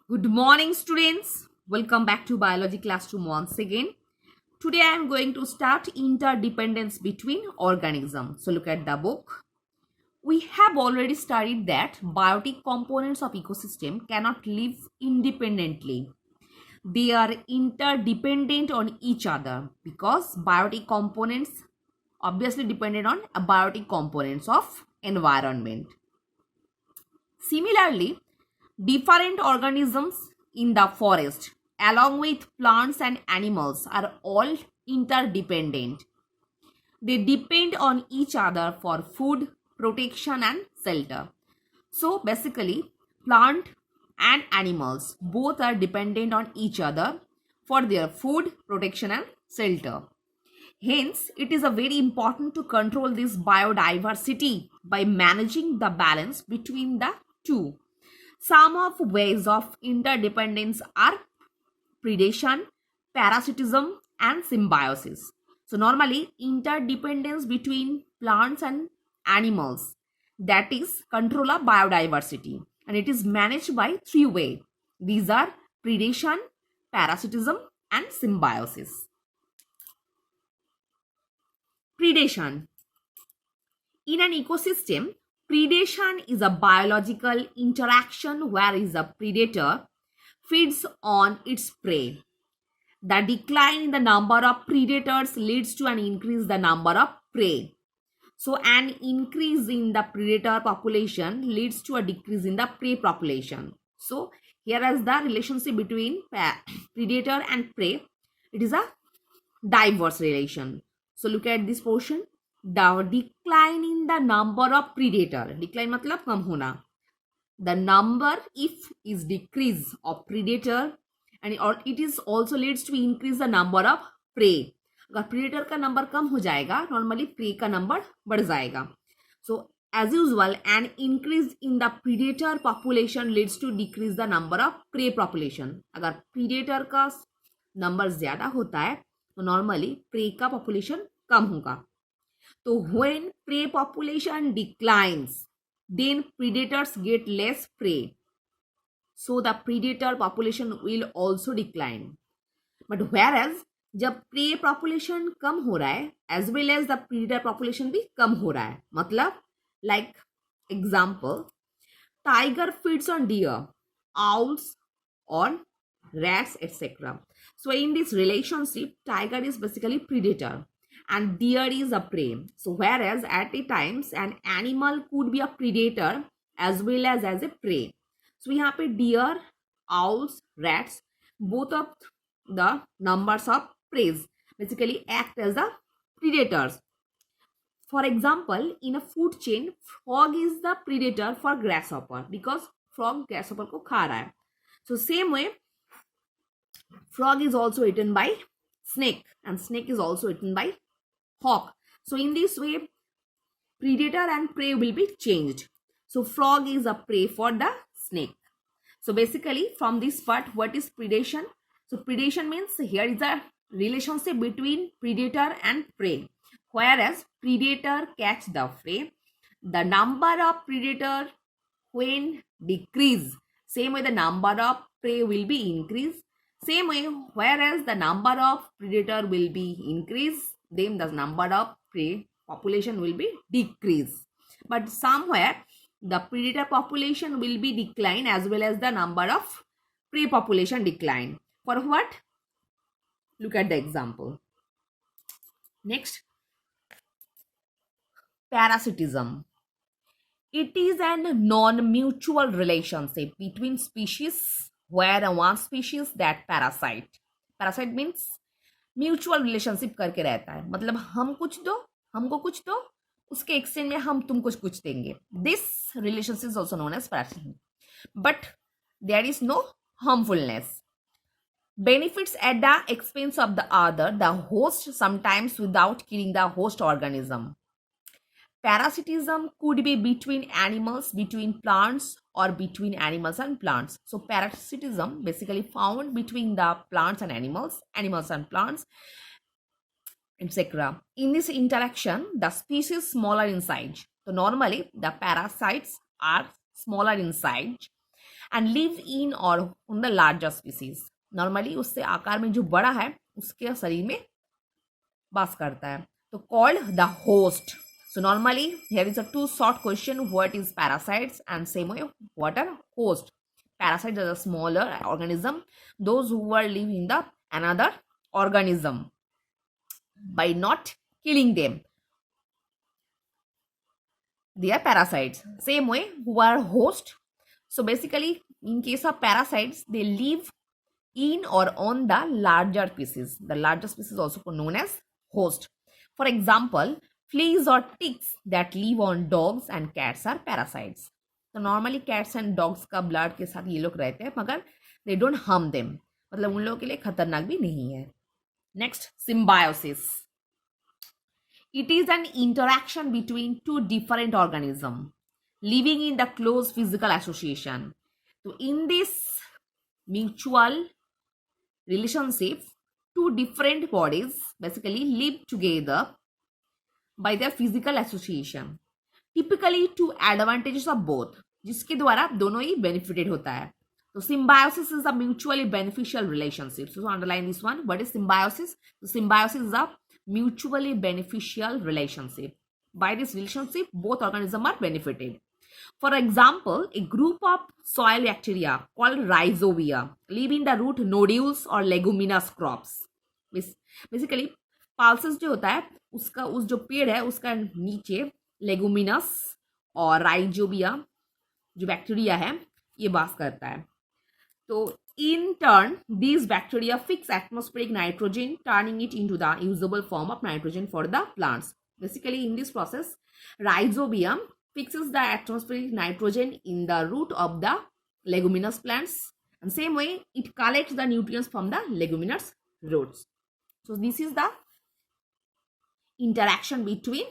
Good morning, students. Welcome back to Biology Classroom once again. Today I am going to start interdependence between organisms. So look at the book. We have already studied that biotic components of ecosystem cannot live independently. They are interdependent on each other because biotic components obviously dependent on abiotic components of environment. Similarly, different organisms in the forest, along with plants and animals, are all interdependent. They depend on each other for food, protection, and shelter. So, basically, plant and animals both are dependent on each other for their food, protection, and shelter. Hence, it is a very important to control this biodiversity by managing the balance between the two. Some of ways of interdependence are predation, parasitism, and symbiosis. So normally interdependence between plants and animals, that is control of biodiversity, and it is managed by three ways. These are predation, parasitism, and symbiosis. Predation. In an ecosystem, predation is a biological interaction where is a predator feeds on its prey. The decline in the number of predators leads to an increase in the number of prey. So an increase in the predator population leads to a decrease in the prey population. So here is the relationship between predator and prey. It is a diverse relation. So look at this portion. The decline in the number of predator. Decline मतलब कम होना. The number if is decrease of predator and or it is also leads to increase the number of prey. अगर predator का number कम हो जाएगा normally prey का number बढ़ जाएगा. So as usual an increase in the predator population leads to decrease the number of prey population. अगर predator का number ज़्यादा होता है तो normally prey का population कम होगा. तो when prey population declines then predators get less prey, so the predator population will also decline. But whereas जब prey population कम हो रहा है as well as the predator population भी कम हो रहा है, मतलब like example, tiger feeds on deer, owls on rats, etc. So in this relationship tiger is basically predator and deer is a prey. So whereas at a times an animal could be a predator as well as a prey. So यहाँ पे deer, owls, rats, both of the numbers of preys basically act as the predators. For example, in a food chain, frog is the predator for grasshopper because frog grasshopper को खा रहा है. So same way, frog is also eaten by snake and snake is also eaten by hawk. So in this way, predator and prey will be changed. So frog is a prey for the snake. So basically from this part, what is predation? So predation means here is a relationship between predator and prey. Whereas predator catch the prey, the number of predator when decrease, same way the number of prey will be increased. Same way, whereas the number of predator will be increased, then the number of prey population will be decreased. But somewhere the predator population will be decline as well as the number of prey population decline. For what? Look at the example. Next, parasitism. It is a non-mutual relationship between species where one species that parasite. Parasite means mutual relationship करके रहता है, मतलब हम कुछ दो, हमको कुछ दो, उसके एक्सचेंज में हम तुमको कुछ देंगे. This relationship is also known as parasitism, but there is no harmfulness. Benefits at the expense of the other, the host sometimes without killing the host organism. Parasitism could be between animals, between plants, or between animals and plants. So parasitism basically found between the plants and animals and plants, etc. In this interaction, the species smaller in size. So normally the parasites are smaller in size and live in or on the larger species. Normally उससे आकार में जो बड़ा है उसके शरीर में वास करता है. तो called the host. So normally here is a two short question: what is parasites, and same way what are host. Parasites are a smaller organism, those who are live in the another organism by not killing them. They are parasites. Same way who are host. So basically in case of parasites, they live in or on the larger species. The larger species also known as host. For example, fleas or ticks that live on dogs and cats are parasites. तो normally cats and dogs का blood के साथ ये लोग रहते हैं, मगर they don't harm them, मतलब उन लोगों के लिए खतरनाक भी नहीं है. Next, symbiosis. It is an interaction between two different organisms living in the close physical association. So in this mutual relationship, two different bodies basically live together by their physical association. Typically to advantages of both, जिसके द्वारा दोनों ही benefited होता है. So symbiosis is a mutually beneficial relationship. So underline this one. What is symbiosis? So symbiosis is a mutually beneficial relationship. By this relationship, both organisms are benefited. For example, a group of soil bacteria called rhizobia live in the root nodules or leguminous crops. Basically, pulses जो होता है उसका उस जो पेड़ है उसका नीचे लेगुमिनस और राइजोबिया जो बैक्टीरिया है ये वास करता है. तो in turn, these bacteria fix atmospheric nitrogen, turning it into the usable form of nitrogen for the plants. Basically, in this process, rhizobium fixes the atmospheric nitrogen in the root of the leguminous plants, and same way, it collects the nutrients from the leguminous roots. So, this is the interaction between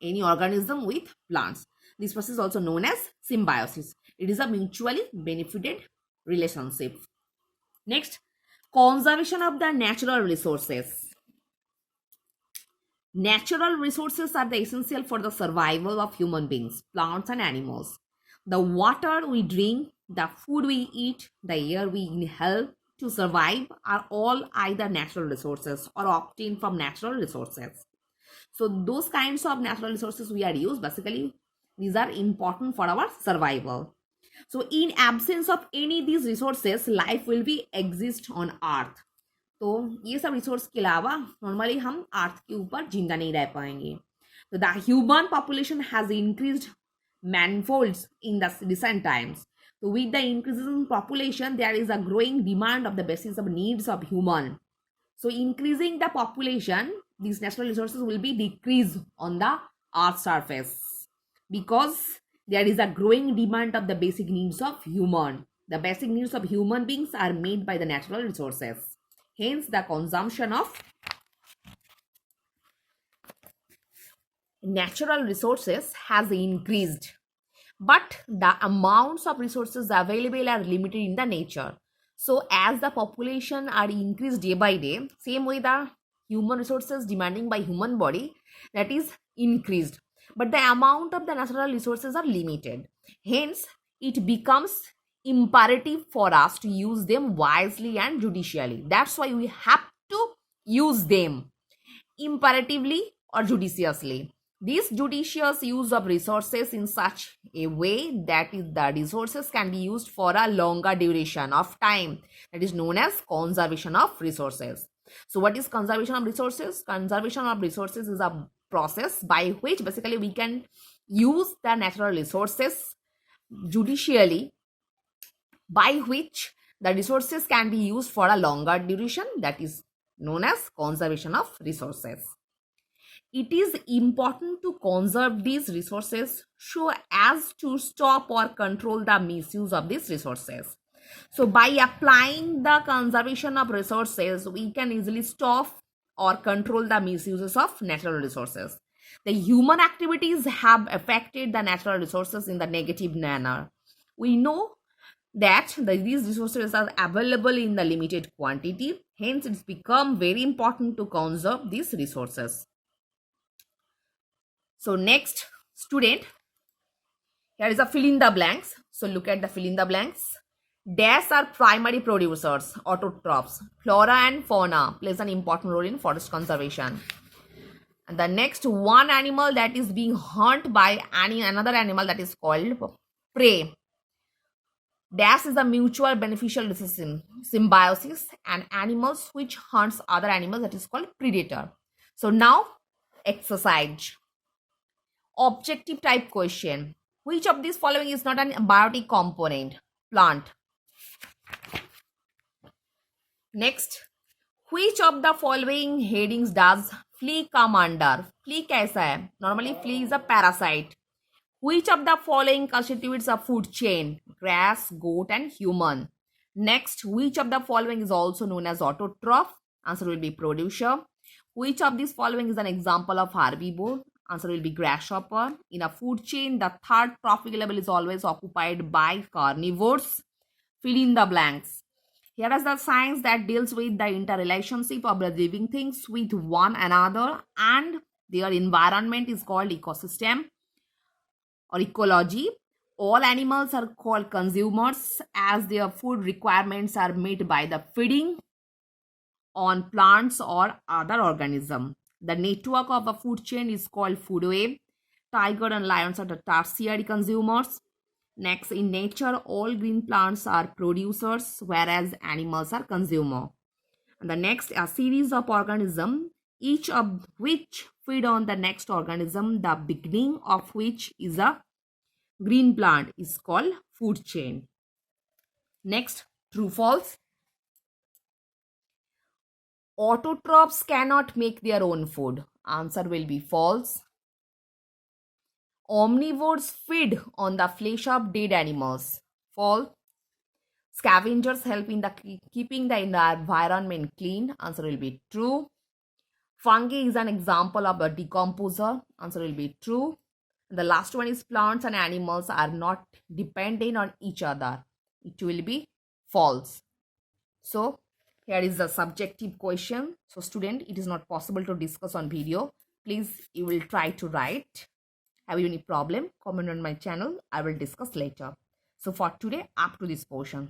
any organism with plants. This process is also known as symbiosis. It is a mutually benefited relationship. Next, conservation of the natural resources. Natural resources are the essential for the survival of human beings, plants and animals. The water we drink, the food we eat, the air we inhale to survive are all either natural resources or obtained from natural resources. So those kinds of natural resources we are used, basically these are important for our survival. So in absence of any of these resources, life will be exist on earth. तो ये सब resource के अलावा normally हम अर्थ के ऊपर जिंदा नहीं रह पाएंगे. तो the human population has increased manifolds in the recent times. So with the increase in population, there is a growing demand of the basis of needs of human. So increasing the population, these natural resources will be decreased on the earth's surface because there is a growing demand of the basic needs of human. The basic needs of human beings are made by the natural resources. Hence, the consumption of natural resources has increased. But the amounts of resources available are limited in the nature. So, as the population are increased day by day, same way the human resources demanding by human body, that is increased. But the amount of the natural resources are limited. Hence, it becomes imperative for us to use them wisely and judicially. That's why we have to use them imperatively or judiciously. This judicious use of resources in such a way that the resources can be used for a longer duration of time. That is known as conservation of resources. So what is conservation of resources? Conservation of resources is a process by which basically we can use the natural resources judicially, by which the resources can be used for a longer duration. That is known as conservation of resources. It is important to conserve these resources so as to stop or control the misuse of these resources. So by applying the conservation of resources, we can easily stop or control the misuses of natural resources. The human activities have affected the natural resources in the negative manner. We know that these resources are available in the limited quantity. Hence, it's become very important to conserve these resources. So next, student, here is a fill in the blanks. So look at the fill in the blanks. Dash are primary producers, autotrophs. Flora and fauna plays an important role in forest conservation. And the next one animal that is being hunted by another animal that is called prey. Dash is a mutual beneficial decision, symbiosis, and animals which hunts other animals that is called predator. So now exercise. Objective type question. Which of these following is not an abiotic component? Plant. Next, which of the following headings does flea come under? Flea कैसा है? Normally flea is a parasite. Which of the following constitutes a food chain? Grass, goat, and human. Next, which of the following is also known as autotroph? Answer will be producer. Which of these following is an example of herbivore? Answer will be grasshopper. In a food chain, the third trophic level is always occupied by carnivores. Fill in the blanks. Here is the science that deals with the interrelationship of the living things with one another and their environment is called ecosystem or ecology. All animals are called consumers as their food requirements are met by the feeding on plants or other organisms. The network of a food chain is called food web. Tiger and lions are the tertiary consumers. Next, in nature, all green plants are producers, whereas animals are consumer. And the next, a series of organisms, each of which feed on the next organism, the beginning of which is a green plant, is called food chain. Next, true false. Autotrophs cannot make their own food. Answer will be false. Omnivores feed on the flesh of dead animals. False. Scavengers help in the keeping the environment clean. Answer will be true. Fungi is an example of a decomposer. Answer will be true. The last one is plants and animals are not dependent on each other. It will be false. So here is the subjective question. So student, it is not possible to discuss on video. Please, you will try to write. Have you any problem? Comment on my channel. I will discuss later. So for today, up to this portion.